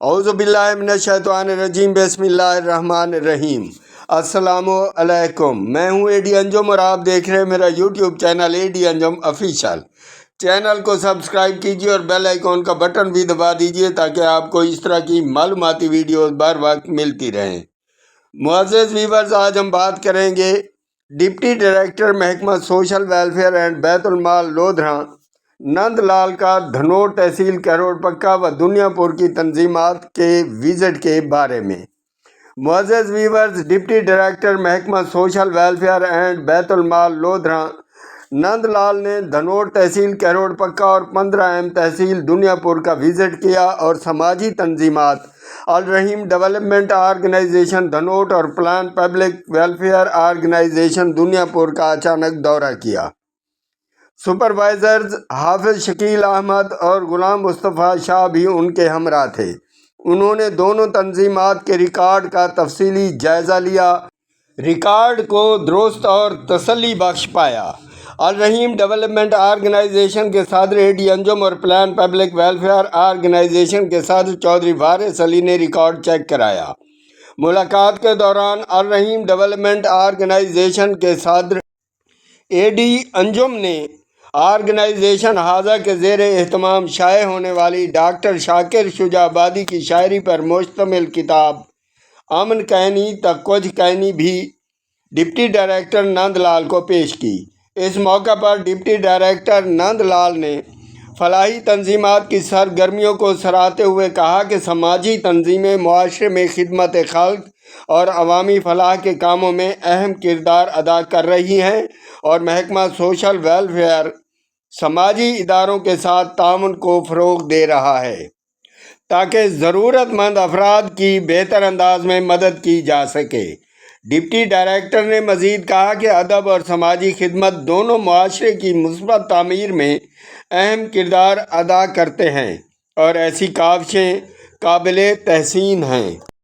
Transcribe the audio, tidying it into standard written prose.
اعوذ باللہ من الشیطان الرجیم، بسم اللہ الرحمن الرحیم۔ السلام علیکم، میں ہوں اے ڈی انجم اور آپ دیکھ رہے ہیں میرا یوٹیوب چینل اے ڈی انجم آفیشیل۔ چینل کو سبسکرائب کیجیے اور بیل آئیکن کا بٹن بھی دبا دیجیے تاکہ آپ کو اس طرح کی معلوماتی ویڈیوز بر وقت ملتی رہیں۔ معزز ویورز، آج ہم بات کریں گے ڈپٹی ڈائریکٹر محکمہ سوشل ویلفیئر اینڈ بیت المال لودھراں نند لال کا دھنوٹ تحصیل کروڑ پکا و دنیا پور کی تنظیمات کے وزٹ کے بارے میں۔ معزز ویورز، ڈپٹی ڈائریکٹر محکمہ سوشل ویلفیئر اینڈ بیت المال لودھراں نند لال نے دھنوٹ تحصیل کروڑ پکا اور 15 تحصیل دنیا پور کا وزٹ کیا اور سماجی تنظیمات الرحیم ڈیولپمنٹ آرگنائزیشن دھنوٹ اور پلان پبلک ویلفیئر آرگنائزیشن دنیا پور کا اچانک دورہ کیا۔ سپروائزرز حافظ شکیل احمد اور غلام مصطفیٰ شاہ بھی ان کے ہمراہ تھے۔ انہوں نے دونوں تنظیمات کے ریکارڈ کا تفصیلی جائزہ لیا، ریکارڈ کو درست اور تسلی بخش پایا۔ الرحیم ڈیولپمنٹ آرگنائزیشن کے صدر اے ڈی انجم اور پلان پبلک ویلفیئر آرگنائزیشن کے صدر چودھری وارث علی نے ریکارڈ چیک کرایا۔ ملاقات کے دوران الرحیم ڈیولپمنٹ آرگنائزیشن کے صدر اے ڈی انجم نے آرگنائزیشن حاضہ کے زیر اہتمام شائع ہونے والی ڈاکٹر شاکر شجاع آبادی کی شاعری پر مشتمل کتاب امن کہنی تا کچھ کہنی بھی ڈپٹی ڈائریکٹر نند لال کو پیش کی۔ اس موقع پر ڈپٹی ڈائریکٹر نند لال نے فلاحی تنظیمات کی سرگرمیوں کو سراہتے ہوئے کہا کہ سماجی تنظیمیں معاشرے میں خدمت خلق اور عوامی فلاح کے کاموں میں اہم کردار ادا کر رہی ہیں اور محکمہ سوشل ویلفیئر سماجی اداروں کے ساتھ تعاون کو فروغ دے رہا ہے تاکہ ضرورت مند افراد کی بہتر انداز میں مدد کی جا سکے۔ ڈپٹی ڈائریکٹر نے مزید کہا کہ ادب اور سماجی خدمت دونوں معاشرے کی مثبت تعمیر میں اہم کردار ادا کرتے ہیں اور ایسی کاوشیں قابل تحسین ہیں۔